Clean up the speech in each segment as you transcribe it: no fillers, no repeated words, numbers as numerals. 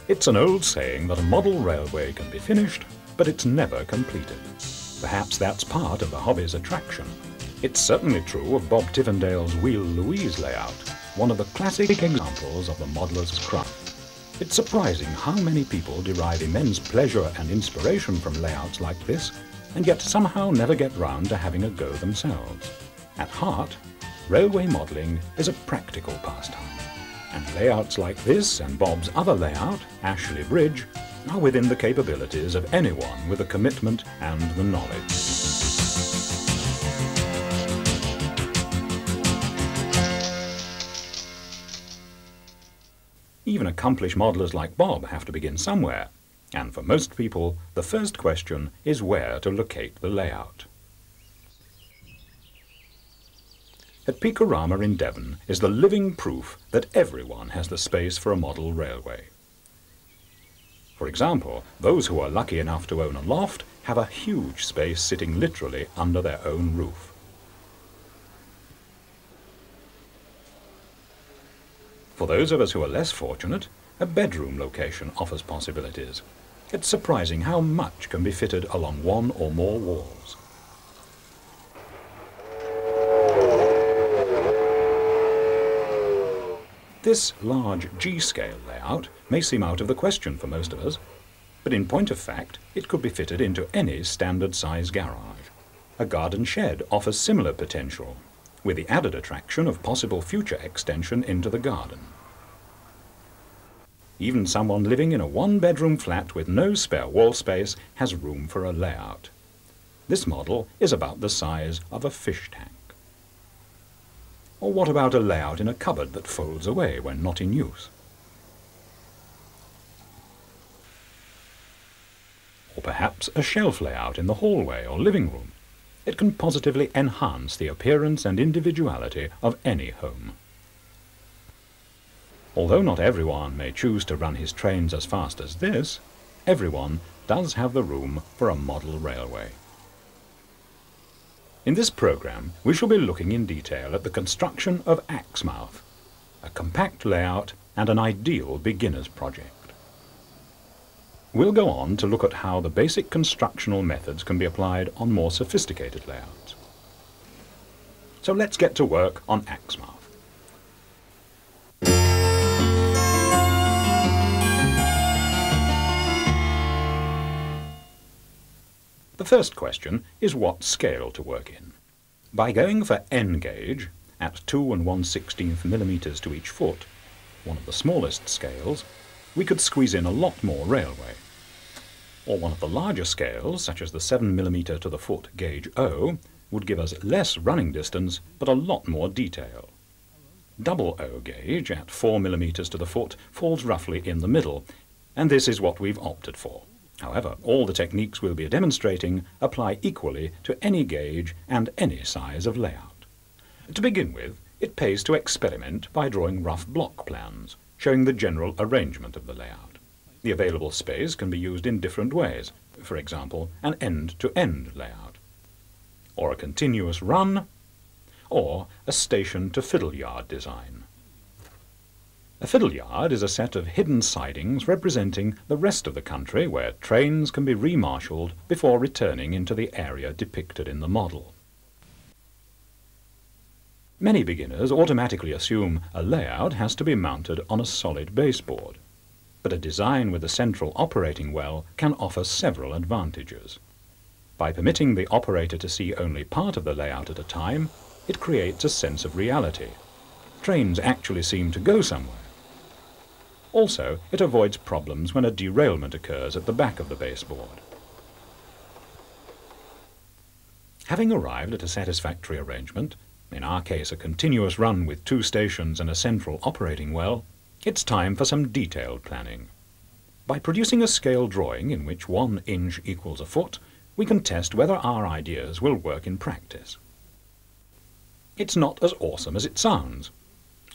It's an old saying that a model railway can be finished, but it's never completed. Perhaps that's part of the hobby's attraction. It's certainly true of Bob Tivendale's Wheel Louise layout, one of the classic examples of the modeller's craft. It's surprising how many people derive immense pleasure and inspiration from layouts like this, and yet somehow never get round to having a go themselves. At heart, railway modelling is a practical pastime, and layouts like this and Bob's other layout, Ashley Bridge, are within the capabilities of anyone with the commitment and the knowledge. Even accomplished modellers like Bob have to begin somewhere, and for most people, the first question is where to locate the layout. At Pecorama in Devon is the living proof that everyone has the space for a model railway. For example, those who are lucky enough to own a loft have a huge space sitting literally under their own roof. For those of us who are less fortunate, a bedroom location offers possibilities. It's surprising how much can be fitted along one or more walls. This large G-scale layout may seem out of the question for most of us, but in point of fact, it could be fitted into any standard size garage. A garden shed offers similar potential, with the added attraction of possible future extension into the garden. Even someone living in a one-bedroom flat with no spare wall space has room for a layout. This model is about the size of a fish tank. Or what about a layout in a cupboard that folds away when not in use? Or perhaps a shelf layout in the hallway or living room. It can positively enhance the appearance and individuality of any home. Although not everyone may choose to run his trains as fast as this, everyone does have the room for a model railway. In this program, we shall be looking in detail at the construction of Axmouth, a compact layout and an ideal beginner's project. We'll go on to look at how the basic constructional methods can be applied on more sophisticated layouts. So let's get to work on Axmouth. The first question is what scale to work in. By going for N gauge at 2 1/16 millimeters to each foot, one of the smallest scales, we could squeeze in a lot more railway. Or one of the larger scales, such as the 7 millimeter to the foot gauge O, would give us less running distance but a lot more detail. Double O gauge at 4 millimeters to the foot falls roughly in the middle, and this is what we've opted for. However, all the techniques we'll be demonstrating apply equally to any gauge and any size of layout. To begin with, it pays to experiment by drawing rough block plans, showing the general arrangement of the layout. The available space can be used in different ways, for example, an end-to-end layout, or a continuous run, or a station-to-fiddle-yard design. A fiddle yard is a set of hidden sidings representing the rest of the country where trains can be remarshalled before returning into the area depicted in the model. Many beginners automatically assume a layout has to be mounted on a solid baseboard, but a design with a central operating well can offer several advantages. By permitting the operator to see only part of the layout at a time, it creates a sense of reality. Trains actually seem to go somewhere. Also, it avoids problems when a derailment occurs at the back of the baseboard. Having arrived at a satisfactory arrangement, in our case a continuous run with 2 stations and a central operating well, it's time for some detailed planning. By producing a scale drawing in which 1 inch equals a foot, we can test whether our ideas will work in practice. It's not as awesome as it sounds.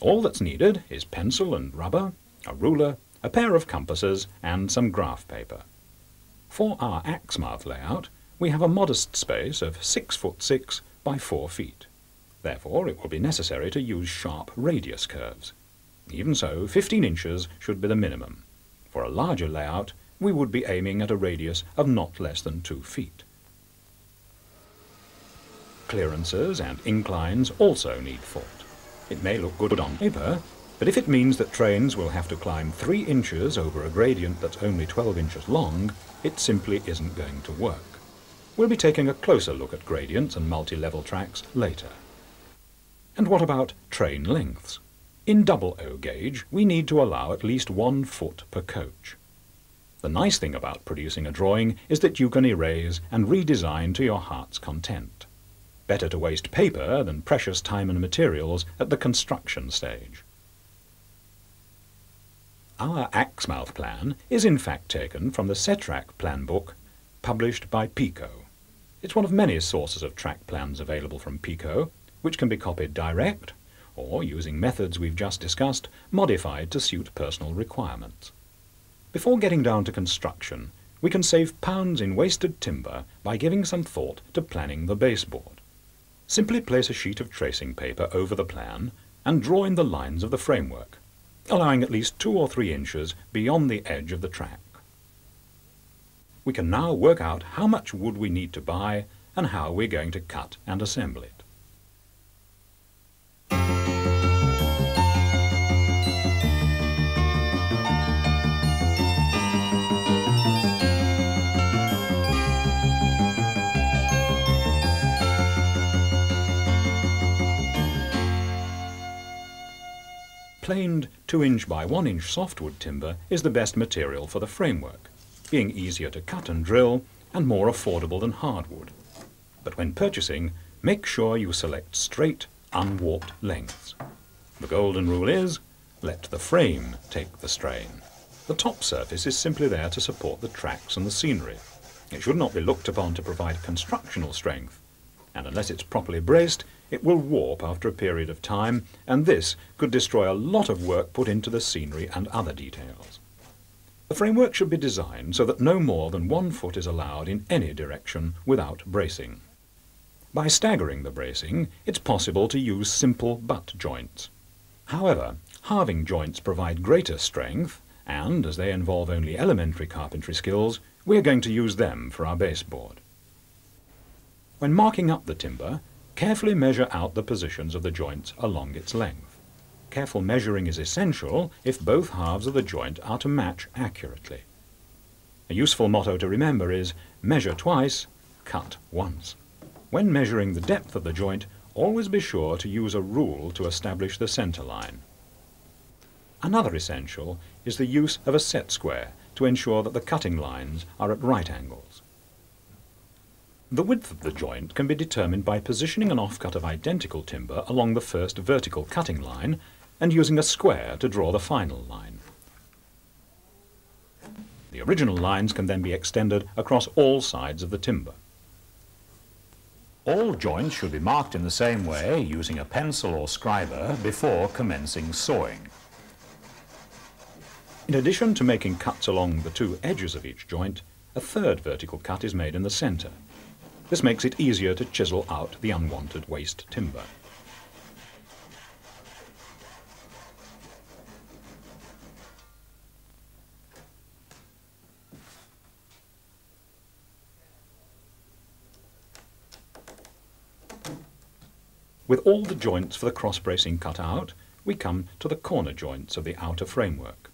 All that's needed is pencil and rubber, a ruler, a pair of compasses and some graph paper. For our Axmouth layout, we have a modest space of 6 foot 6 by 4 feet. Therefore, it will be necessary to use sharp radius curves. Even so, 15 inches should be the minimum. For a larger layout, we would be aiming at a radius of not less than 2 feet. Clearances and inclines also need thought. It may look good on paper, but if it means that trains will have to climb 3 inches over a gradient that's only 12 inches long, it simply isn't going to work. We'll be taking a closer look at gradients and multi-level tracks later. And what about train lengths? In double O gauge, we need to allow at least 1 foot per coach. The nice thing about producing a drawing is that you can erase and redesign to your heart's content. Better to waste paper than precious time and materials at the construction stage. Our Axmouth plan is in fact taken from the Setrack plan book published by PECO. It's one of many sources of track plans available from PECO, which can be copied direct, or using methods we've just discussed, modified to suit personal requirements. Before getting down to construction, we can save pounds in wasted timber by giving some thought to planning the baseboard. Simply place a sheet of tracing paper over the plan and draw in the lines of the framework, allowing at least 2 or 3 inches beyond the edge of the track. We can now work out how much wood we need to buy and how we're going to cut and assemble it. Planed 2-inch by 1-inch softwood timber is the best material for the framework, being easier to cut and drill and more affordable than hardwood. But when purchasing, make sure you select straight, unwarped lengths. The golden rule is, let the frame take the strain. The top surface is simply there to support the tracks and the scenery. It should not be looked upon to provide constructional strength, and unless it's properly braced, it will warp after a period of time, and this could destroy a lot of work put into the scenery and other details. The framework should be designed so that no more than 1 foot is allowed in any direction without bracing. By staggering the bracing, it's possible to use simple butt joints. However, halving joints provide greater strength, and as they involve only elementary carpentry skills, we are going to use them for our baseboard. When marking up the timber, carefully measure out the positions of the joints along its length. Careful measuring is essential if both halves of the joint are to match accurately. A useful motto to remember is, measure twice, cut once. When measuring the depth of the joint, always be sure to use a rule to establish the center line. Another essential is the use of a set square to ensure that the cutting lines are at right angles. The width of the joint can be determined by positioning an offcut of identical timber along the first vertical cutting line and using a square to draw the final line. The original lines can then be extended across all sides of the timber. All joints should be marked in the same way using a pencil or scriber before commencing sawing. In addition to making cuts along the 2 edges of each joint, a third vertical cut is made in the center. This makes it easier to chisel out the unwanted waste timber. With all the joints for the cross-bracing cut out, we come to the corner joints of the outer framework.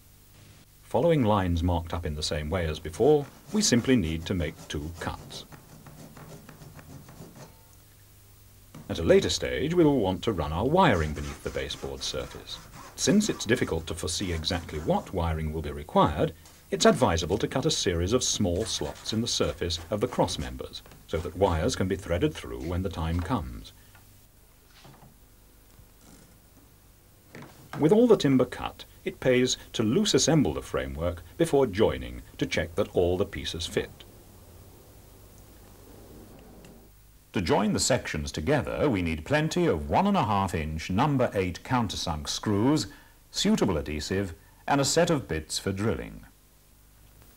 Following lines marked up in the same way as before, we simply need to make 2 cuts. At a later stage, we will want to run our wiring beneath the baseboard surface. Since it's difficult to foresee exactly what wiring will be required, it's advisable to cut a series of small slots in the surface of the cross members, so that wires can be threaded through when the time comes. With all the timber cut, it pays to loose assemble the framework before joining to check that all the pieces fit. To join the sections together, we need plenty of 1.5-inch number 8 countersunk screws, suitable adhesive, and a set of bits for drilling.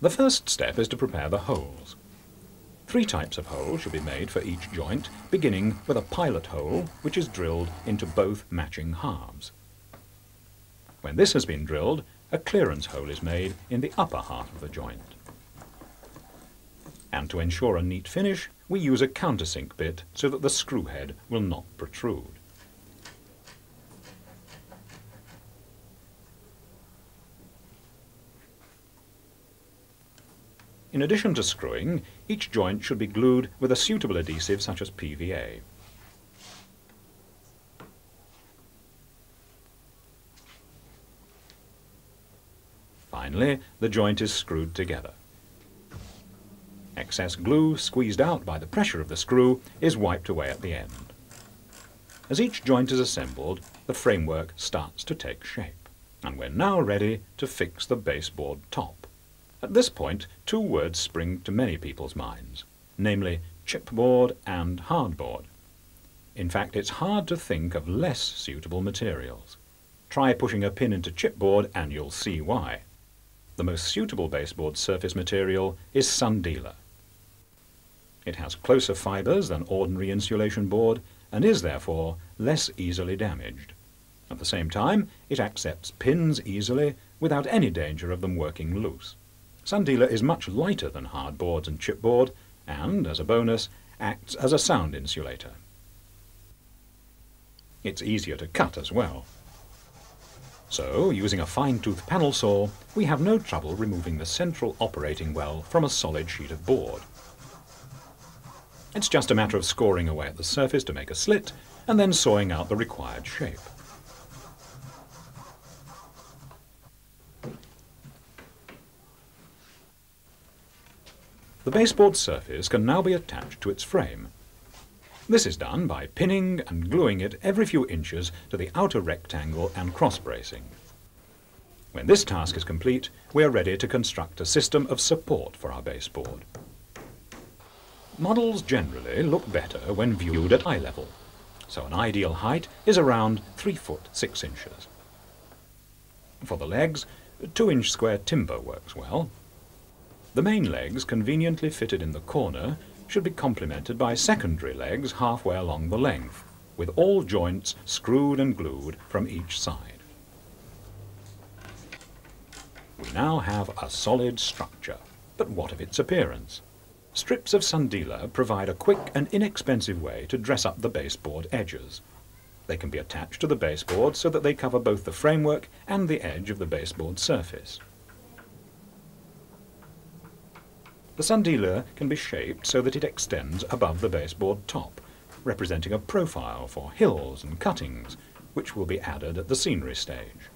The first step is to prepare the holes. 3 types of holes should be made for each joint, beginning with a pilot hole, which is drilled into both matching halves. When this has been drilled, a clearance hole is made in the upper half of the joint. And to ensure a neat finish, we use a countersink bit so that the screw head will not protrude. In addition to screwing, each joint should be glued with a suitable adhesive such as PVA. Finally, the joint is screwed together. Excess glue, squeezed out by the pressure of the screw, is wiped away at the end. As each joint is assembled, the framework starts to take shape, and we're now ready to fix the baseboard top. At this point, two words spring to many people's minds, namely chipboard and hardboard. In fact, it's hard to think of less suitable materials. Try pushing a pin into chipboard and you'll see why. The most suitable baseboard surface material is sundealer. It has closer fibres than ordinary insulation board and is therefore less easily damaged. At the same time, it accepts pins easily without any danger of them working loose. Sundealer is much lighter than hardboards and chipboard and, as a bonus, acts as a sound insulator. It's easier to cut as well. So, using a fine-tooth panel saw, we have no trouble removing the central operating well from a solid sheet of board. It's just a matter of scoring away at the surface to make a slit and then sawing out the required shape. The baseboard surface can now be attached to its frame. This is done by pinning and gluing it every few inches to the outer rectangle and cross bracing. When this task is complete, we are ready to construct a system of support for our baseboard. Models generally look better when viewed at eye level, so an ideal height is around 3 foot 6 inches. For the legs, 2-inch square timber works well. The main legs, conveniently fitted in the corner, should be complemented by secondary legs halfway along the length, with all joints screwed and glued from each side. We now have a solid structure, but what of its appearance? Strips of sundealer provide a quick and inexpensive way to dress up the baseboard edges. They can be attached to the baseboard so that they cover both the framework and the edge of the baseboard surface. The sundealer can be shaped so that it extends above the baseboard top, representing a profile for hills and cuttings, which will be added at the scenery stage.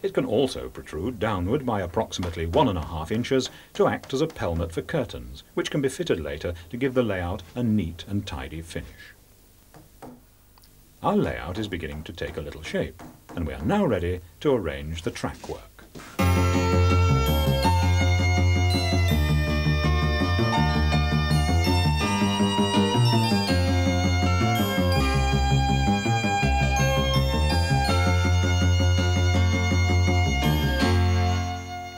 It can also protrude downward by approximately 1½ inches to act as a pelmet for curtains, which can be fitted later to give the layout a neat and tidy finish. Our layout is beginning to take a little shape, and we are now ready to arrange the trackwork.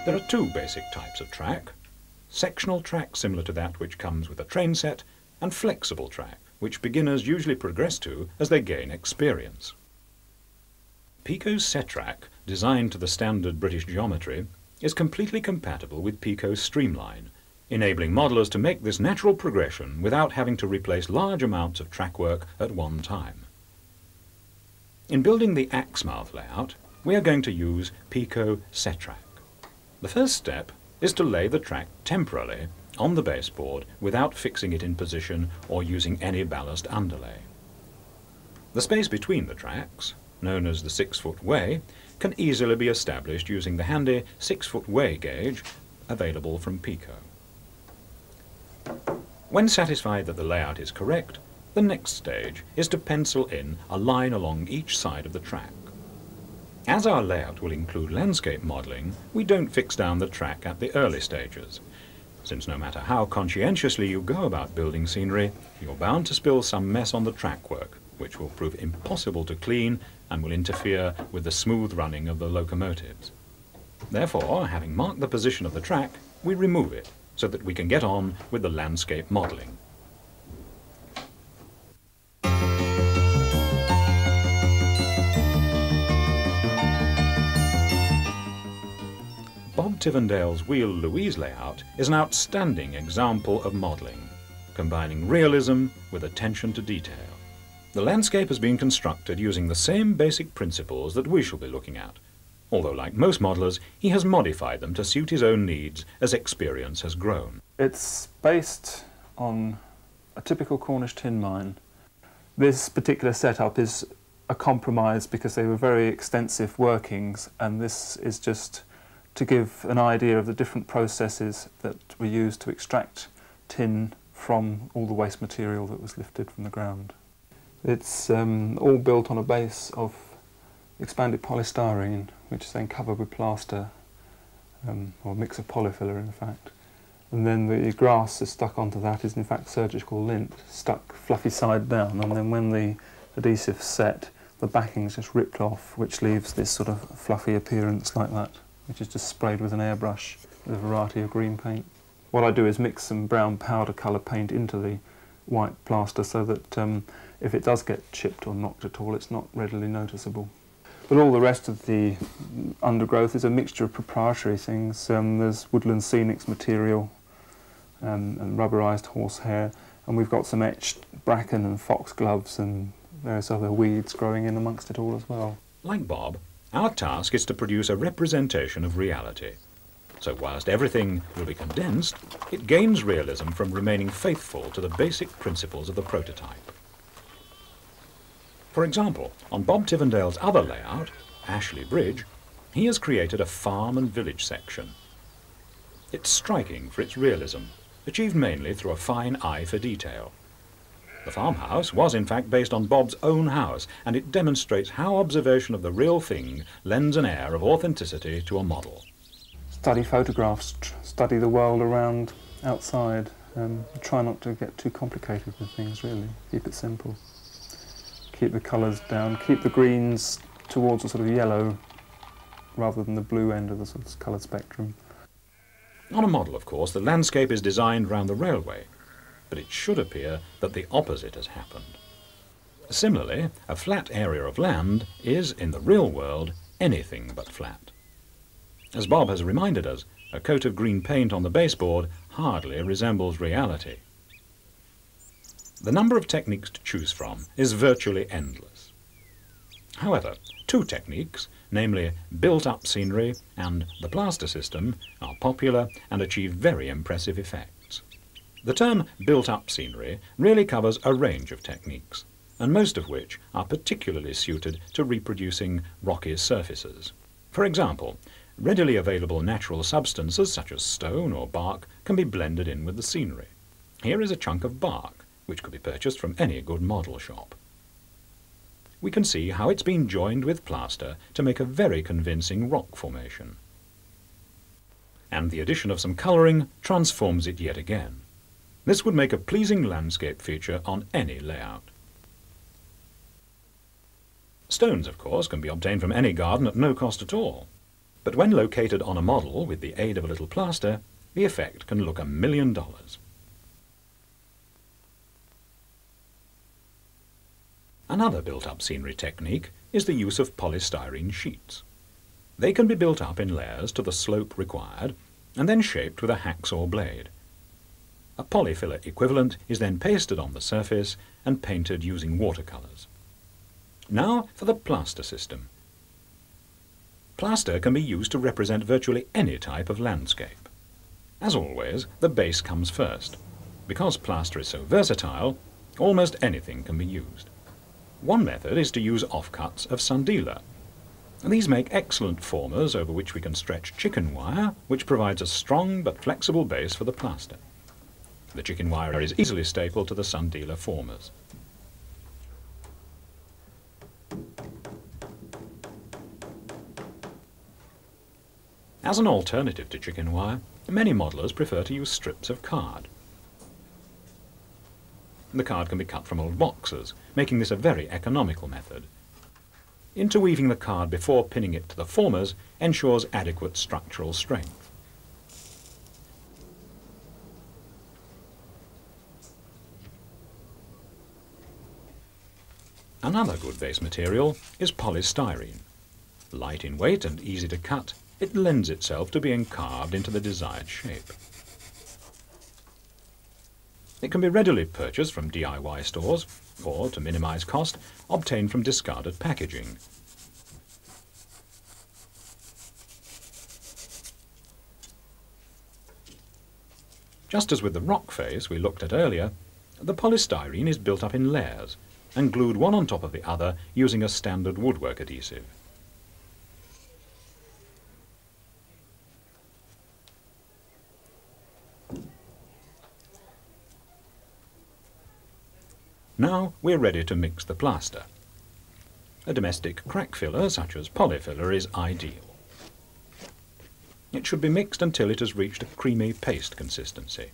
There are two basic types of track: sectional track similar to that which comes with a train set, and flexible track, which beginners usually progress to as they gain experience. PECO's set track, designed to the standard British geometry, is completely compatible with PECO's streamline, enabling modelers to make this natural progression without having to replace large amounts of track work at one time. In building the axe mouth layout, we are going to use PECO set track. The first step is to lay the track temporarily on the baseboard without fixing it in position or using any ballast underlay. The space between the tracks, known as the 6-foot way, can easily be established using the handy 6-foot way gauge available from PECO. When satisfied that the layout is correct, the next stage is to pencil in a line along each side of the track. As our layout will include landscape modelling, we don't fix down the track at the early stages, since no matter how conscientiously you go about building scenery, you're bound to spill some mess on the track work, which will prove impossible to clean and will interfere with the smooth running of the locomotives. Therefore, having marked the position of the track, we remove it so that we can get on with the landscape modelling. Tivendale's Wheel Louise layout is an outstanding example of modelling, combining realism with attention to detail. The landscape has been constructed using the same basic principles that we shall be looking at, although like most modellers he has modified them to suit his own needs as experience has grown. It's based on a typical Cornish tin mine. This particular setup is a compromise because they were very extensive workings, and this is just to give an idea of the different processes that were used to extract tin from all the waste material that was lifted from the ground. It's all built on a base of expanded polystyrene, which is then covered with plaster, or a mix of polyfiller in fact. And then the grass is stuck onto that is in fact surgical lint, stuck fluffy side down, and then when the adhesive's set, the backing's just ripped off, which leaves this sort of fluffy appearance like that, which is just sprayed with an airbrush with a variety of green paint. What I do is mix some brown powder colour paint into the white plaster so that if it does get chipped or knocked at all, it's not readily noticeable. But all the rest of the undergrowth is a mixture of proprietary things. There's woodland scenics material and rubberised horsehair, and we've got some etched bracken and foxgloves and various other weeds growing in amongst it all as well. Like Bob, our task is to produce a representation of reality. So whilst everything will be condensed, it gains realism from remaining faithful to the basic principles of the prototype. For example, on Bob Tivendale's other layout, Ashley Bridge, he has created a farm and village section. It's striking for its realism, achieved mainly through a fine eye for detail. The farmhouse was in fact based on Bob's own house, and it demonstrates how observation of the real thing lends an air of authenticity to a model. Study photographs, study the world around outside, try not to get too complicated with things really, keep it simple. Keep the colours down, keep the greens towards a sort of yellow rather than the blue end of the sort of colour spectrum. On a model, of course, the landscape is designed round the railway, but it should appear that the opposite has happened. Similarly, a flat area of land is, in the real world, anything but flat. As Bob has reminded us, a coat of green paint on the baseboard hardly resembles reality. The number of techniques to choose from is virtually endless. However, two techniques, namely built-up scenery and the plaster system, are popular and achieve very impressive effects. The term built-up scenery really covers a range of techniques, and most of which are particularly suited to reproducing rocky surfaces. For example, readily available natural substances such as stone or bark can be blended in with the scenery. Here is a chunk of bark, which could be purchased from any good model shop. We can see how it's been joined with plaster to make a very convincing rock formation. And the addition of some colouring transforms it yet again. This would make a pleasing landscape feature on any layout. Stones, of course, can be obtained from any garden at no cost at all. But when located on a model with the aid of a little plaster, the effect can look $1 million. Another built-up scenery technique is the use of polystyrene sheets. They can be built up in layers to the slope required and then shaped with a hacksaw blade. A polyfiller equivalent is then pasted on the surface and painted using watercolours. Now for the plaster system. Plaster can be used to represent virtually any type of landscape. As always, the base comes first. Because plaster is so versatile, almost anything can be used. One method is to use offcuts of sundealer. These make excellent formers over which we can stretch chicken wire, which provides a strong but flexible base for the plaster. The chicken wire is easily stapled to the sundealer formers. As an alternative to chicken wire, many modellers prefer to use strips of card. The card can be cut from old boxes, making this a very economical method. Interweaving the card before pinning it to the formers ensures adequate structural strength. Another good base material is polystyrene. Light in weight and easy to cut, it lends itself to being carved into the desired shape. It can be readily purchased from DIY stores, or, to minimise cost, obtained from discarded packaging. Just as with the rock face we looked at earlier, the polystyrene is built up in layers and glued one on top of the other using a standard woodwork adhesive. Now we're ready to mix the plaster. A domestic crack filler such as polyfiller is ideal. It should be mixed until it has reached a creamy paste consistency.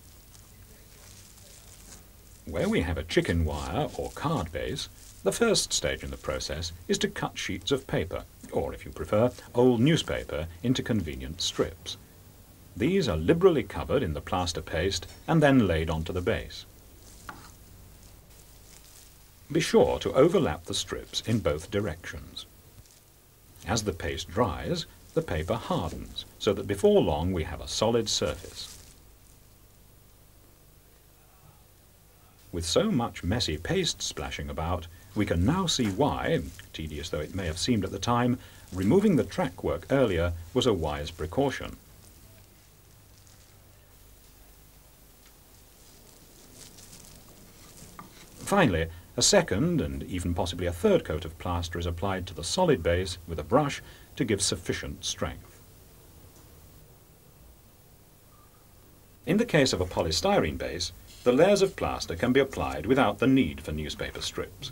Where we have a chicken wire or card base, the first stage in the process is to cut sheets of paper, or if you prefer, old newspaper, into convenient strips. These are liberally covered in the plaster paste and then laid onto the base. Be sure to overlap the strips in both directions. As the paste dries, the paper hardens, so that before long we have a solid surface. With so much messy paste splashing about, we can now see why, tedious though it may have seemed at the time, removing the trackwork earlier was a wise precaution. Finally, a second and even possibly a third coat of plaster is applied to the solid base with a brush to give sufficient strength. In the case of a polystyrene base, the layers of plaster can be applied without the need for newspaper strips.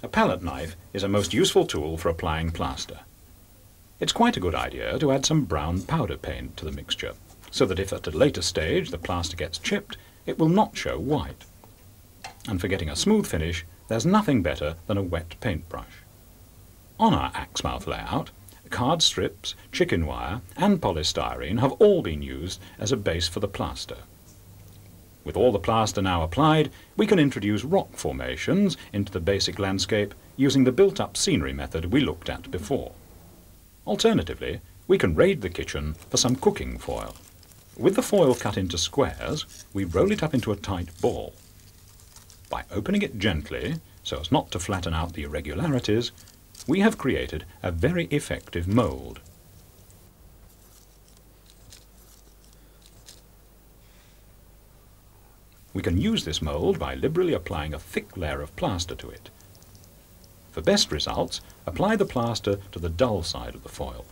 A palette knife is a most useful tool for applying plaster. It's quite a good idea to add some brown powder paint to the mixture, so that if at a later stage the plaster gets chipped, it will not show white. And for getting a smooth finish, there's nothing better than a wet paintbrush. On our Axmouth layout, card strips, chicken wire and polystyrene have all been used as a base for the plaster. With all the plaster now applied, we can introduce rock formations into the basic landscape using the built-up scenery method we looked at before. Alternatively, we can raid the kitchen for some cooking foil. With the foil cut into squares, we roll it up into a tight ball. By opening it gently, so as not to flatten out the irregularities, we have created a very effective mould. We can use this mould by liberally applying a thick layer of plaster to it. For best results, apply the plaster to the dull side of the foil.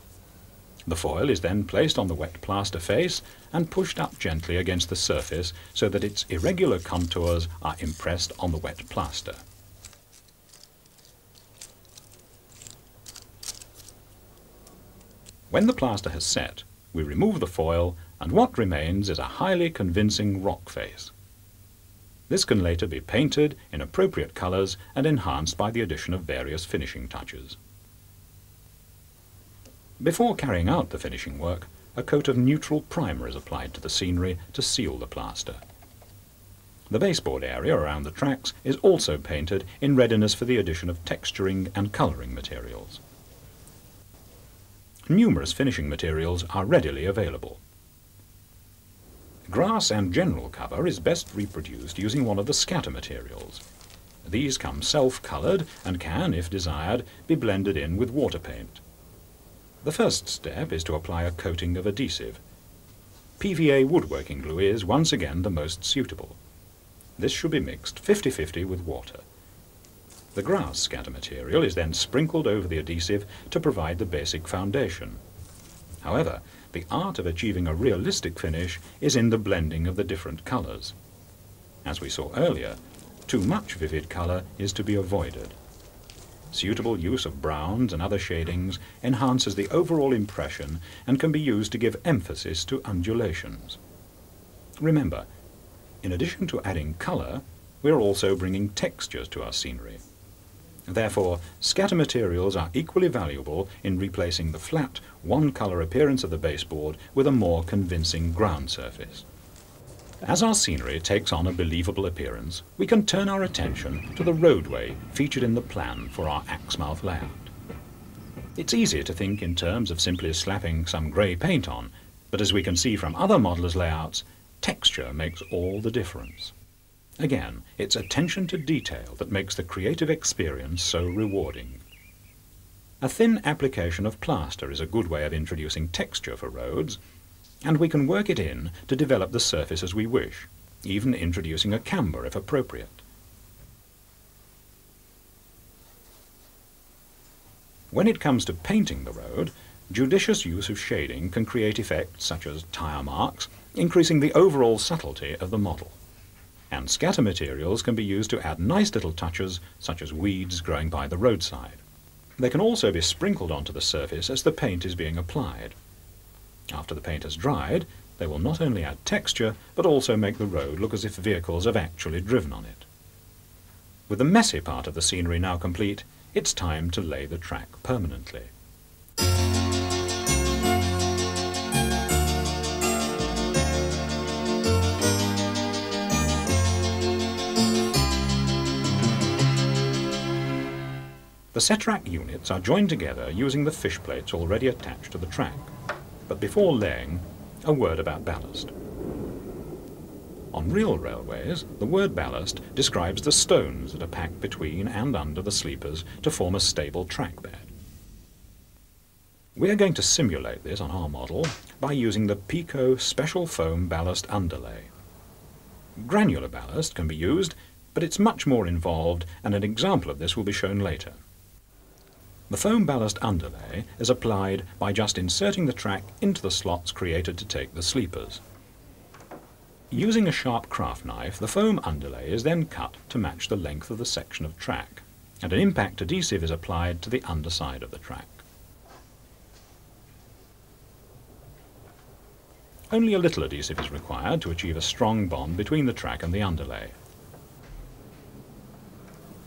The foil is then placed on the wet plaster face and pushed up gently against the surface so that its irregular contours are impressed on the wet plaster. When the plaster has set, we remove the foil and what remains is a highly convincing rock face. This can later be painted in appropriate colours and enhanced by the addition of various finishing touches. Before carrying out the finishing work, a coat of neutral primer is applied to the scenery to seal the plaster. The baseboard area around the tracks is also painted in readiness for the addition of texturing and colouring materials. Numerous finishing materials are readily available. Grass and general cover is best reproduced using one of the scatter materials. These come self-coloured and can, if desired, be blended in with water paint. The first step is to apply a coating of adhesive. PVA woodworking glue is once again the most suitable. This should be mixed 50-50 with water. The grass scatter material is then sprinkled over the adhesive to provide the basic foundation. However, the art of achieving a realistic finish is in the blending of the different colours. As we saw earlier, too much vivid colour is to be avoided. Suitable use of browns and other shadings enhances the overall impression and can be used to give emphasis to undulations. Remember, in addition to adding colour, we are also bringing textures to our scenery. Therefore, scatter materials are equally valuable in replacing the flat, one-colour appearance of the baseboard with a more convincing ground surface. As our scenery takes on a believable appearance, we can turn our attention to the roadway featured in the plan for our Axmouth layout. It's easy to think in terms of simply slapping some grey paint on, but as we can see from other modelers' layouts, texture makes all the difference. Again, it's attention to detail that makes the creative experience so rewarding. A thin application of plaster is a good way of introducing texture for roads, and we can work it in to develop the surface as we wish, even introducing a camber if appropriate. When it comes to painting the road, judicious use of shading can create effects such as tyre marks, increasing the overall subtlety of the model. And scatter materials can be used to add nice little touches, such as weeds growing by the roadside. They can also be sprinkled onto the surface as the paint is being applied. After the paint has dried, they will not only add texture, but also make the road look as if vehicles have actually driven on it. With the messy part of the scenery now complete, it's time to lay the track permanently. The set-rack units are joined together using the fish plates already attached to the track. But before laying, a word about ballast. On real railways, the word ballast describes the stones that are packed between and under the sleepers to form a stable track bed. We are going to simulate this on our model by using the PECO special foam ballast underlay. Granular ballast can be used, but it's much more involved, and an example of this will be shown later. The foam ballast underlay is applied by just inserting the track into the slots created to take the sleepers. Using a sharp craft knife, the foam underlay is then cut to match the length of the section of track, and an impact adhesive is applied to the underside of the track. Only a little adhesive is required to achieve a strong bond between the track and the underlay.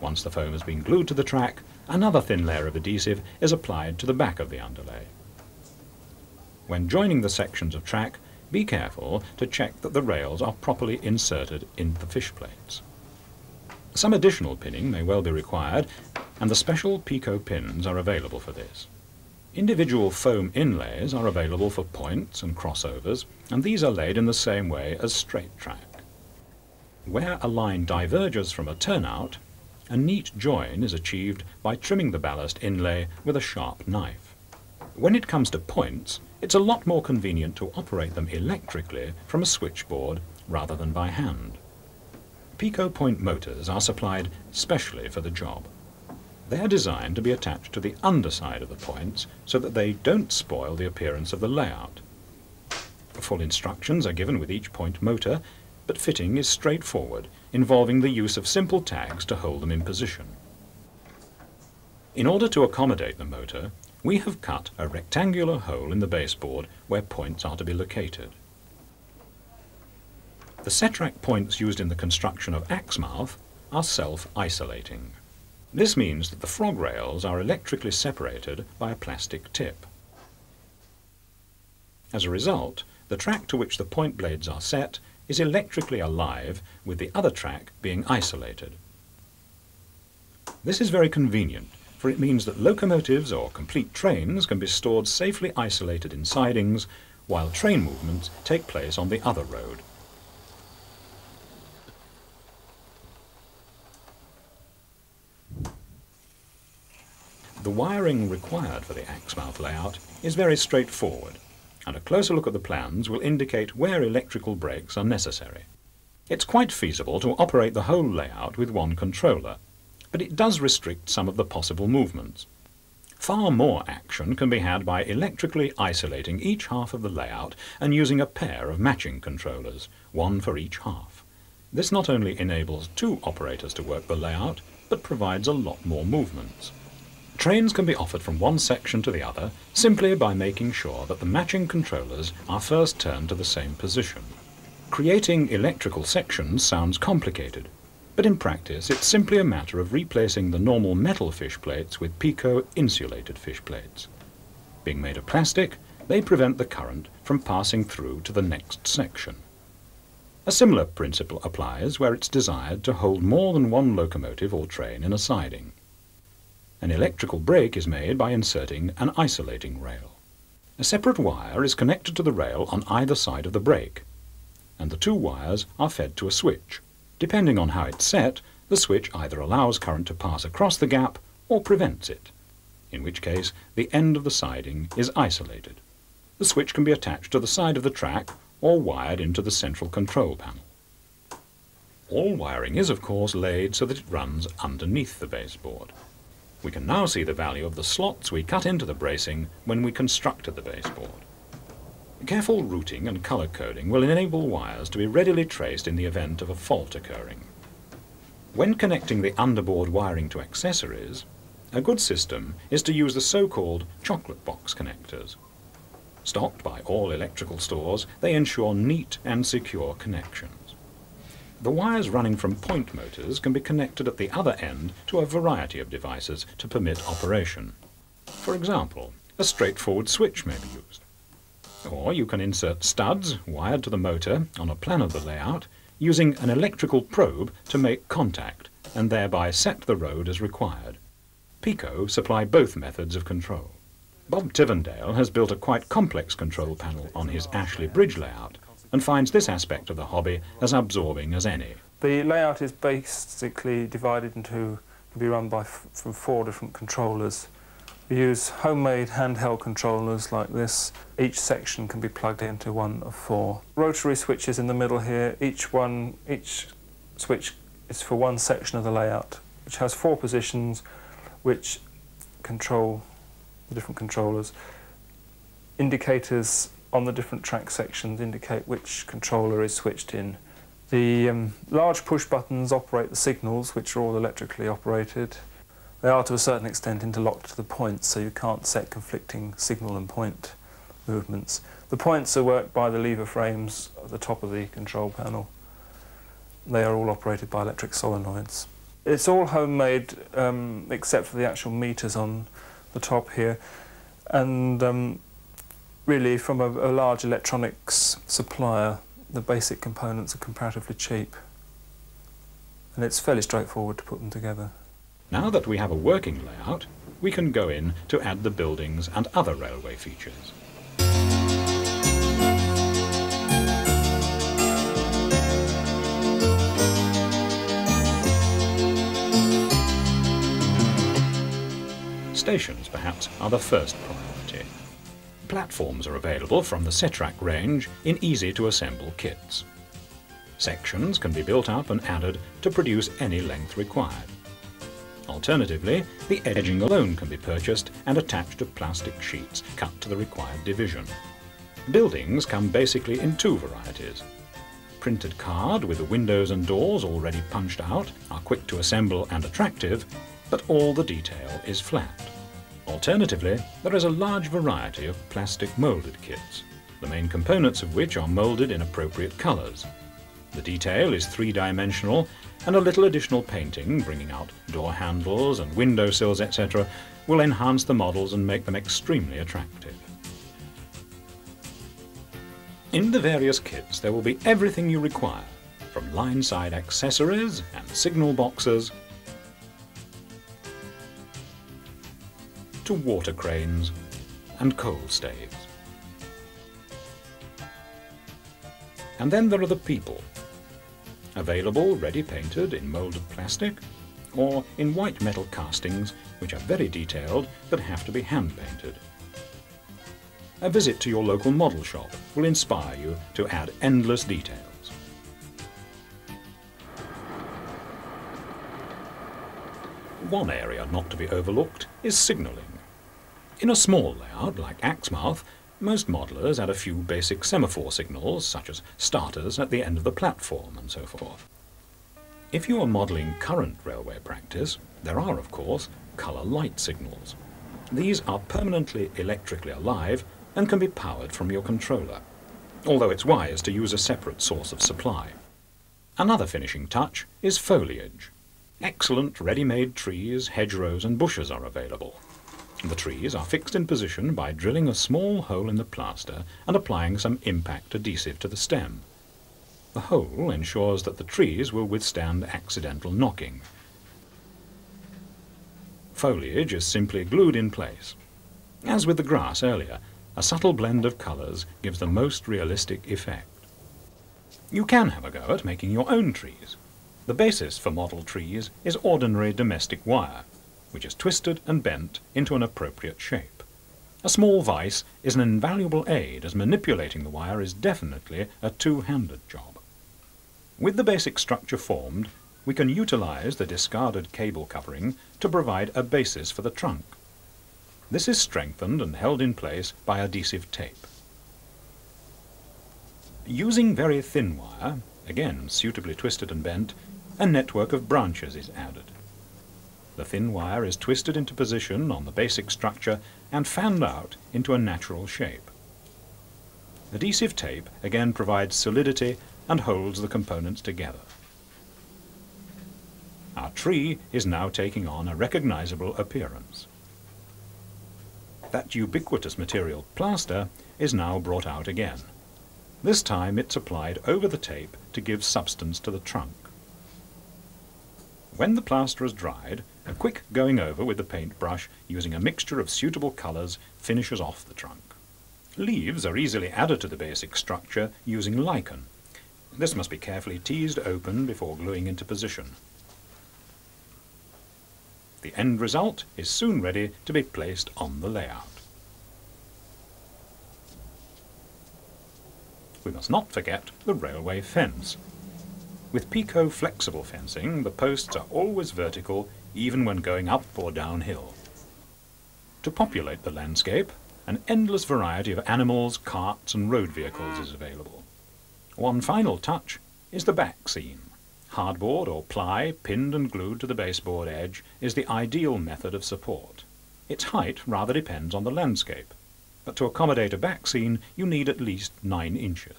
Once the foam has been glued to the track, another thin layer of adhesive is applied to the back of the underlay. When joining the sections of track, be careful to check that the rails are properly inserted in the fish plates. Some additional pinning may well be required, and the special PECO pins are available for this. Individual foam inlays are available for points and crossovers, and these are laid in the same way as straight track. Where a line diverges from a turnout, a neat join is achieved by trimming the ballast inlay with a sharp knife. When it comes to points, it's a lot more convenient to operate them electrically from a switchboard rather than by hand. PECO point motors are supplied specially for the job. They are designed to be attached to the underside of the points so that they don't spoil the appearance of the layout. Full instructions are given with each point motor, but fitting is straightforward, involving the use of simple tags to hold them in position. In order to accommodate the motor, we have cut a rectangular hole in the baseboard where points are to be located. The set-rack points used in the construction of Axmouth are self-isolating. This means that the frog rails are electrically separated by a plastic tip. As a result, the track to which the point blades are set is electrically alive, with the other track being isolated. This is very convenient, for it means that locomotives or complete trains can be stored safely isolated in sidings, while train movements take place on the other road. The wiring required for the Axmouth layout is very straightforward, and a closer look at the plans will indicate where electrical breaks are necessary. It's quite feasible to operate the whole layout with one controller, but it does restrict some of the possible movements. Far more action can be had by electrically isolating each half of the layout and using a pair of matching controllers, one for each half. This not only enables two operators to work the layout, but provides a lot more movements. Trains can be offered from one section to the other simply by making sure that the matching controllers are first turned to the same position. Creating electrical sections sounds complicated, but in practice it's simply a matter of replacing the normal metal fish plates with PECO insulated fish plates. Being made of plastic, they prevent the current from passing through to the next section. A similar principle applies where it's desired to hold more than one locomotive or train in a siding. An electrical break is made by inserting an isolating rail. A separate wire is connected to the rail on either side of the break, and the two wires are fed to a switch. Depending on how it's set, the switch either allows current to pass across the gap or prevents it, in which case the end of the siding is isolated. The switch can be attached to the side of the track or wired into the central control panel. All wiring is, of course, laid so that it runs underneath the baseboard. We can now see the value of the slots we cut into the bracing when we constructed the baseboard. Careful routing and colour coding will enable wires to be readily traced in the event of a fault occurring. When connecting the underboard wiring to accessories, a good system is to use the so-called chocolate box connectors. Stocked by all electrical stores, they ensure neat and secure connections. The wires running from point motors can be connected at the other end to a variety of devices to permit operation. For example, a straightforward switch may be used. Or you can insert studs wired to the motor on a plan of the layout using an electrical probe to make contact and thereby set the road as required. PECO supply both methods of control. Bob Tivendale has built a quite complex control panel on his Ashley Bridge layout and finds this aspect of the hobby as absorbing as any. The layout is basically divided into, can be run from 4 different controllers. We use homemade handheld controllers like this. Each section can be plugged into one of 4. Rotary switches in the middle here. Each switch is for one section of the layout, which has 4 positions which control the different controllers. Indicators on the different track sections indicate which controller is switched in. The large push buttons operate the signals, which are all electrically operated. They are to a certain extent interlocked to the points, so you can't set conflicting signal and point movements. The points are worked by the lever frames at the top of the control panel. They are all operated by electric solenoids. It's all homemade except for the actual meters on the top here, and really from a large electronics supplier the basic components are comparatively cheap, and it's fairly straightforward to put them together. Now that we have a working layout, we can go in to add the buildings and other railway features. Stations, perhaps, are the first priority. Platforms are available from the Setrac range in easy-to-assemble kits. Sections can be built up and added to produce any length required. Alternatively, the edging alone can be purchased and attached to plastic sheets cut to the required division. Buildings come basically in 2 varieties. Printed card with the windows and doors already punched out are quick to assemble and attractive, but all the detail is flat. Alternatively, there is a large variety of plastic moulded kits, the main components of which are moulded in appropriate colours. The detail is 3-dimensional, and a little additional painting, bringing out door handles and window sills, etc., will enhance the models and make them extremely attractive. In the various kits there will be everything you require, from line-side accessories and signal boxes to water cranes and coal staves. And then there are the people, available ready painted in moulded plastic or in white metal castings which are very detailed but have to be hand painted. A visit to your local model shop will inspire you to add endless details. One area not to be overlooked is signalling. In a small layout like Axmouth, most modelers add a few basic semaphore signals, such as starters at the end of the platform and so forth. If you are modelling current railway practice, there are, of course, colour light signals. These are permanently electrically alive and can be powered from your controller, although it's wise to use a separate source of supply. Another finishing touch is foliage. Excellent ready-made trees, hedgerows and bushes are available. The trees are fixed in position by drilling a small hole in the plaster and applying some impact adhesive to the stem. The hole ensures that the trees will withstand accidental knocking. Foliage is simply glued in place. As with the grass earlier, a subtle blend of colours gives the most realistic effect. You can have a go at making your own trees. The basis for model trees is ordinary domestic wire, which is twisted and bent into an appropriate shape. A small vise is an invaluable aid, as manipulating the wire is definitely a two-handed job. With the basic structure formed, we can utilise the discarded cable covering to provide a basis for the trunk. This is strengthened and held in place by adhesive tape. Using very thin wire, again suitably twisted and bent, a network of branches is added. The thin wire is twisted into position on the basic structure and fanned out into a natural shape. Adhesive tape again provides solidity and holds the components together. Our tree is now taking on a recognizable appearance. That ubiquitous material, plaster, is now brought out again. This time it's applied over the tape to give substance to the trunk. When the plaster has dried, a quick going over with the paintbrush using a mixture of suitable colours finishes off the trunk. Leaves are easily added to the basic structure using lichen. This must be carefully teased open before gluing into position. The end result is soon ready to be placed on the layout. We must not forget the railway fence. With PECO flexible fencing, the posts are always vertical, even when going up or downhill. To populate the landscape, an endless variety of animals, carts and road vehicles is available. One final touch is the back seam. Hardboard or ply pinned and glued to the baseboard edge is the ideal method of support. Its height rather depends on the landscape, but to accommodate a back scene you need at least 9 inches.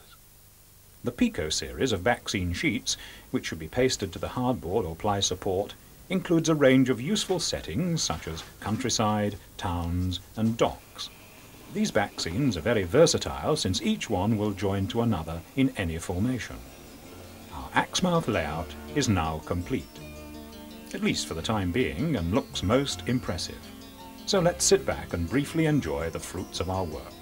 The PECO series of back scene sheets, which should be pasted to the hardboard or ply support, includes a range of useful settings such as countryside, towns and docks. These back scenes are very versatile since each one will join to another in any formation. Our Axmouth layout is now complete, at least for the time being, and looks most impressive. So let's sit back and briefly enjoy the fruits of our work.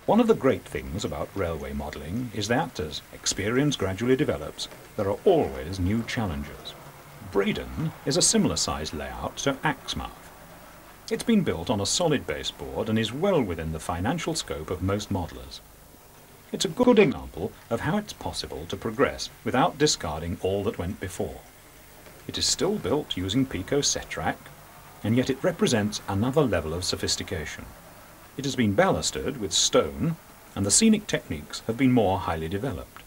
One of the great things about railway modelling is that, as experience gradually develops, there are always new challenges. Braden is a similar sized layout to Axmouth. It's been built on a solid baseboard and is well within the financial scope of most modellers. It's a good example of how it's possible to progress without discarding all that went before. It is still built using PECO Cetrac, and yet it represents another level of sophistication. It has been ballasted with stone, and the scenic techniques have been more highly developed.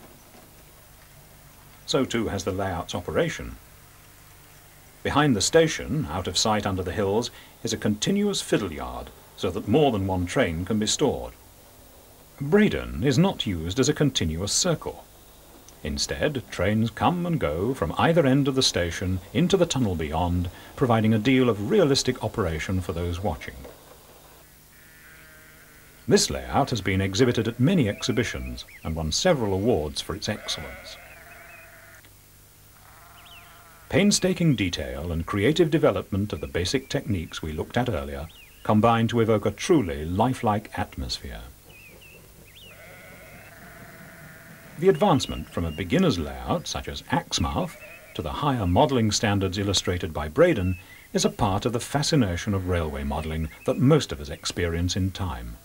So too has the layout's operation. Behind the station, out of sight under the hills, is a continuous fiddle yard, so that more than one train can be stored. Braden is not used as a continuous circle. Instead, trains come and go from either end of the station into the tunnel beyond, providing a deal of realistic operation for those watching. This layout has been exhibited at many exhibitions and won several awards for its excellence. Painstaking detail and creative development of the basic techniques we looked at earlier combine to evoke a truly lifelike atmosphere. The advancement from a beginner's layout, such as Axmouth, to the higher modelling standards illustrated by Braden is a part of the fascination of railway modelling that most of us experience in time.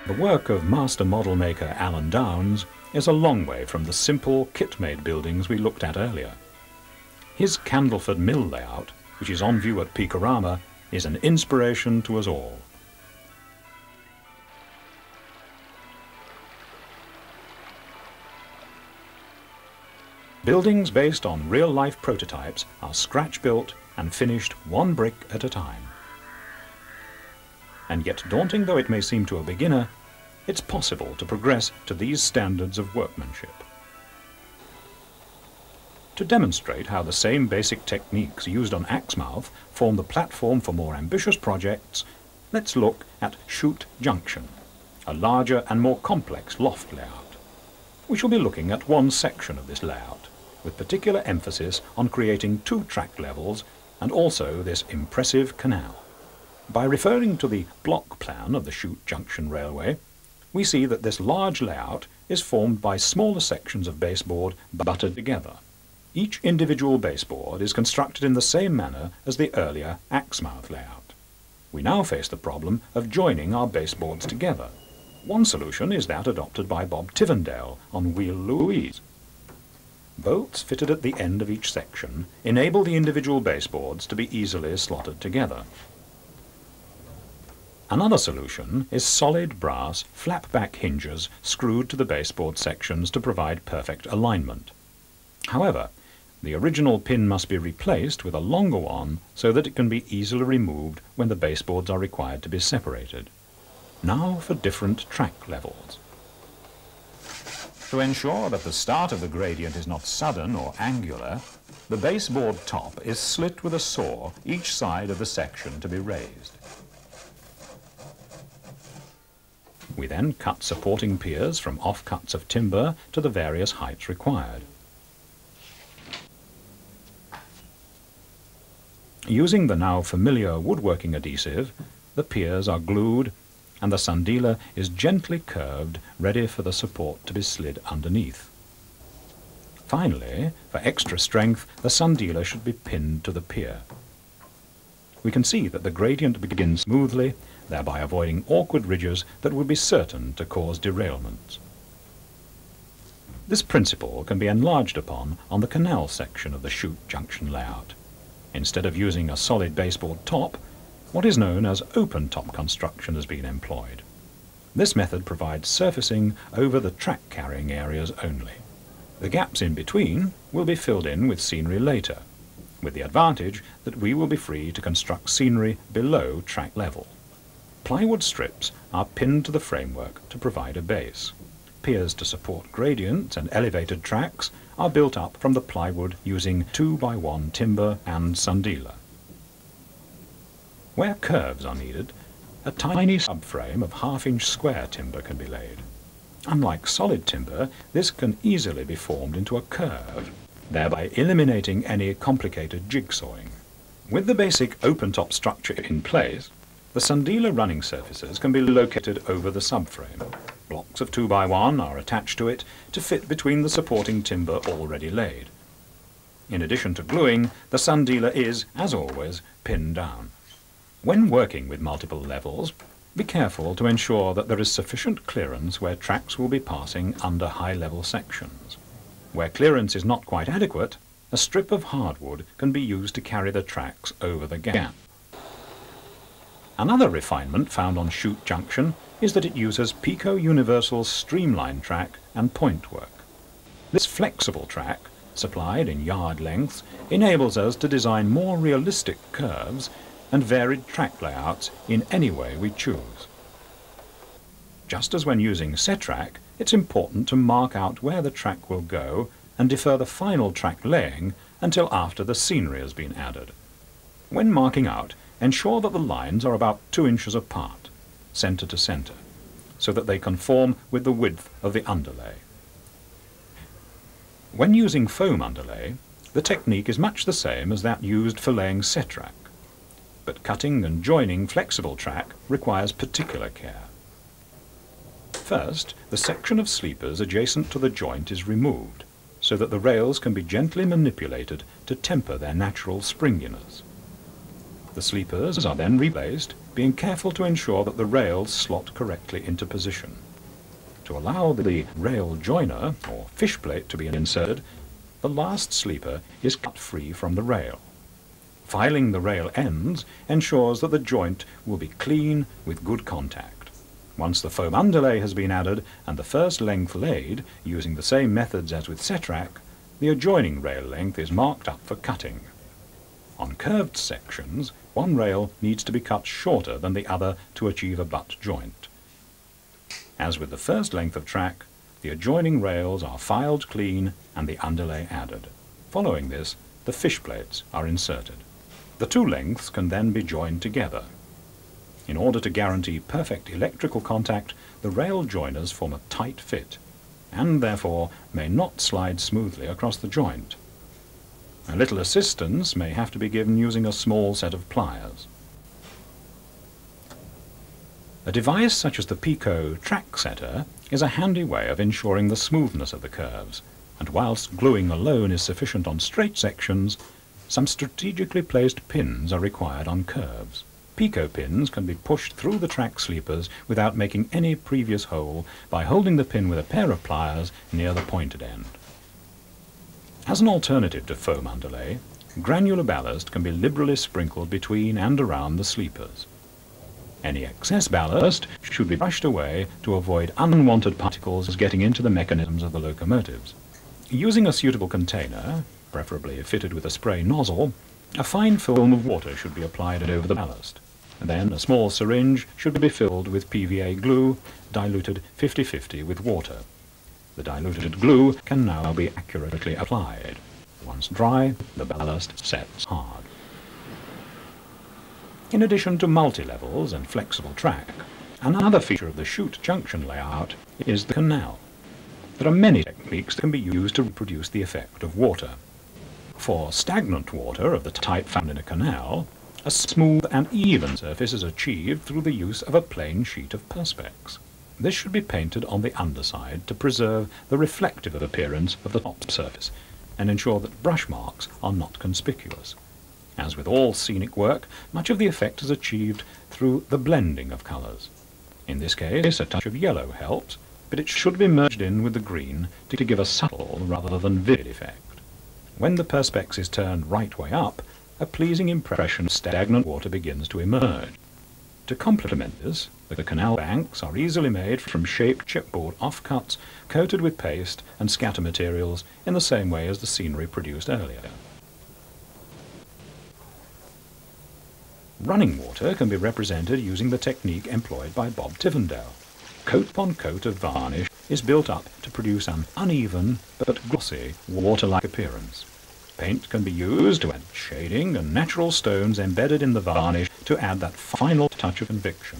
The work of master model maker Alan Downes is a long way from the simple kit-made buildings we looked at earlier. His Candleford Mill layout, which is on view at Pecorama, is an inspiration to us all. Buildings based on real-life prototypes are scratch-built and finished one brick at a time. And yet, daunting though it may seem to a beginner, it's possible to progress to these standards of workmanship. To demonstrate how the same basic techniques used on Axmouth form the platform for more ambitious projects, let's look at Chute Junction, a larger and more complex loft layout. We shall be looking at one section of this layout, with particular emphasis on creating 2 track levels and also this impressive canal. By referring to the block plan of the Chute Junction Railway, we see that this large layout is formed by smaller sections of baseboard buttered together. Each individual baseboard is constructed in the same manner as the earlier Axmouth layout. We now face the problem of joining our baseboards together. One solution is that adopted by Bob Tivendale on Wheel Louise. Bolts fitted at the end of each section enable the individual baseboards to be easily slotted together. Another solution is solid brass flap-back hinges screwed to the baseboard sections to provide perfect alignment. However, the original pin must be replaced with a longer one so that it can be easily removed when the baseboards are required to be separated. Now for different track levels. To ensure that the start of the gradient is not sudden or angular, the baseboard top is slit with a saw each side of the section to be raised. We then cut supporting piers from offcuts of timber to the various heights required. Using the now familiar woodworking adhesive, the piers are glued and the sundealer is gently curved, ready for the support to be slid underneath. Finally, for extra strength, the sundealer should be pinned to the pier. We can see that the gradient begins smoothly, thereby avoiding awkward ridges that would be certain to cause derailments. This principle can be enlarged upon on the canal section of the Chute Junction layout. Instead of using a solid baseboard top, what is known as open-top construction has been employed. This method provides surfacing over the track-carrying areas only. The gaps in between will be filled in with scenery later, with the advantage that we will be free to construct scenery below track level. Plywood strips are pinned to the framework to provide a base. Piers to support gradients and elevated tracks are built up from the plywood using 2x1 timber and sundealer. Where curves are needed, a tiny subframe of half-inch square timber can be laid. Unlike solid timber, this can easily be formed into a curve, thereby eliminating any complicated jigsawing. With the basic open-top structure in place, the sundealer running surfaces can be located over the subframe. Blocks of 2x1 are attached to it to fit between the supporting timber already laid. In addition to gluing, the sundealer is, as always, pinned down. When working with multiple levels, be careful to ensure that there is sufficient clearance where tracks will be passing under high-level sections. Where clearance is not quite adequate, a strip of hardwood can be used to carry the tracks over the gap. Another refinement found on Chute Junction is that it uses PECO Universal streamline track and point work. This flexible track, supplied in yard lengths, enables us to design more realistic curves and varied track layouts in any way we choose. Just as when using set-track, it's important to mark out where the track will go and defer the final track laying until after the scenery has been added. When marking out, ensure that the lines are about 2 inches apart, centre to centre, so that they conform with the width of the underlay. When using foam underlay, the technique is much the same as that used for laying set-track, but cutting and joining flexible track requires particular care. First, the section of sleepers adjacent to the joint is removed, so that the rails can be gently manipulated to temper their natural springiness. The sleepers are then replaced, being careful to ensure that the rails slot correctly into position. To allow the rail joiner, or fish plate, to be inserted, the last sleeper is cut free from the rail. Filing the rail ends ensures that the joint will be clean with good contact. Once the foam underlay has been added and the first length laid, using the same methods as with set-track, the adjoining rail length is marked up for cutting. On curved sections, one rail needs to be cut shorter than the other to achieve a butt joint. As with the first length of track, the adjoining rails are filed clean and the underlay added. Following this, the fish plates are inserted. The two lengths can then be joined together. In order to guarantee perfect electrical contact, the rail joiners form a tight fit, and therefore may not slide smoothly across the joint. A little assistance may have to be given using a small set of pliers. A device such as the PECO track setter is a handy way of ensuring the smoothness of the curves, and whilst gluing alone is sufficient on straight sections, some strategically placed pins are required on curves. PECO pins can be pushed through the track sleepers without making any previous hole by holding the pin with a pair of pliers near the pointed end. As an alternative to foam underlay, granular ballast can be liberally sprinkled between and around the sleepers. Any excess ballast should be brushed away to avoid unwanted particles getting into the mechanisms of the locomotives. Using a suitable container, preferably fitted with a spray nozzle, a fine film of water should be applied over the ballast. Then a small syringe should be filled with PVA glue, diluted 50-50 with water. The diluted glue can now be accurately applied. Once dry, the ballast sets hard. In addition to multi-levels and flexible track, another feature of the chute junction layout is the canal. There are many techniques that can be used to reproduce the effect of water. For stagnant water of the type found in a canal, a smooth and even surface is achieved through the use of a plain sheet of perspex. This should be painted on the underside to preserve the reflective appearance of the top surface and ensure that brush marks are not conspicuous. As with all scenic work, much of the effect is achieved through the blending of colours. In this case, a touch of yellow helps, but it should be merged in with the green to give a subtle rather than vivid effect. When the perspex is turned right way up, a pleasing impression of stagnant water begins to emerge. To complement this, the canal banks are easily made from shaped chipboard offcuts coated with paste and scatter materials in the same way as the scenery produced earlier. Running water can be represented using the technique employed by Bob Tivendale. Coat upon coat of varnish is built up to produce an uneven but glossy water-like appearance. Paint can be used to add shading and natural stones embedded in the varnish to add that final touch of conviction.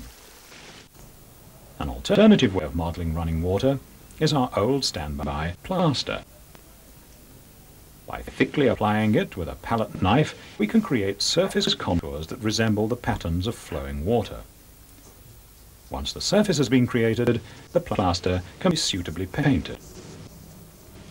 An alternative way of modelling running water is our old standby plaster. By thickly applying it with a palette knife, we can create surface contours that resemble the patterns of flowing water. Once the surface has been created, the plaster can be suitably painted.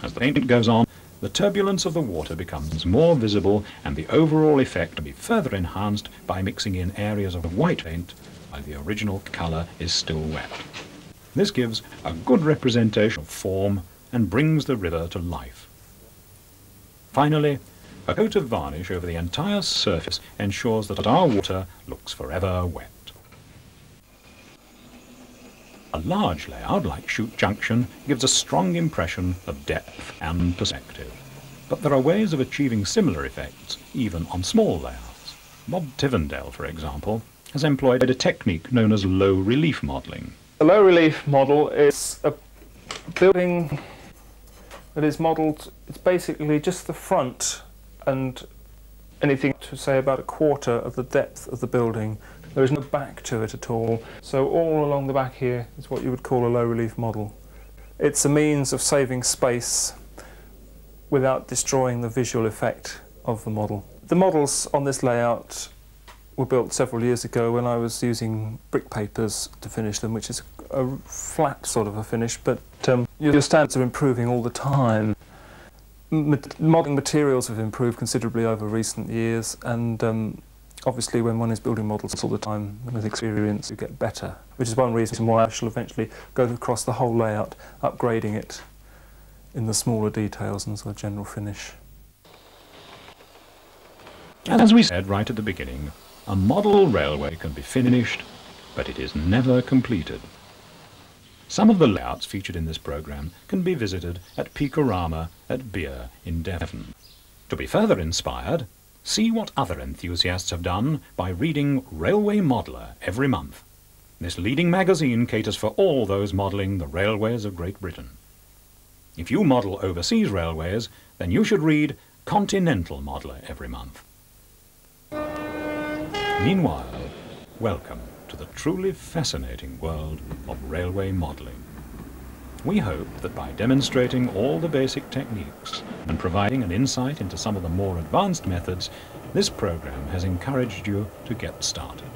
As the paint goes on, the turbulence of the water becomes more visible and the overall effect can be further enhanced by mixing in areas of white paint while the original colour is still wet. This gives a good representation of form and brings the river to life. Finally, a coat of varnish over the entire surface ensures that our water looks forever wet. A large layout like chute junction gives a strong impression of depth and perspective. But there are ways of achieving similar effects even on small layouts. Bob Tivendale, for example, has employed a technique known as low relief modelling. A low relief model is a building that is modelled, it's basically just the front and anything to say about a quarter of the depth of the building. There is no back to it at all. So all along the back here is what you would call a low relief model. It's a means of saving space without destroying the visual effect of the model. The models on this layout were built several years ago when I was using brick papers to finish them, which is a flat sort of a finish, but your standards are improving all the time. Modelling materials have improved considerably over recent years, and obviously when one is building models all the time, with experience you get better, which is one reason why I shall eventually go across the whole layout, upgrading it in the smaller details and sort of general finish. As we said right at the beginning, a model railway can be finished, but it is never completed. Some of the layouts featured in this programme can be visited at Pecorama at Beer in Devon. To be further inspired, see what other enthusiasts have done by reading Railway Modeller every month. This leading magazine caters for all those modelling the railways of Great Britain. If you model overseas railways, then you should read Continental Modeller every month. Meanwhile, welcome to the truly fascinating world of railway modelling. We hope that by demonstrating all the basic techniques and providing an insight into some of the more advanced methods, this programme has encouraged you to get started.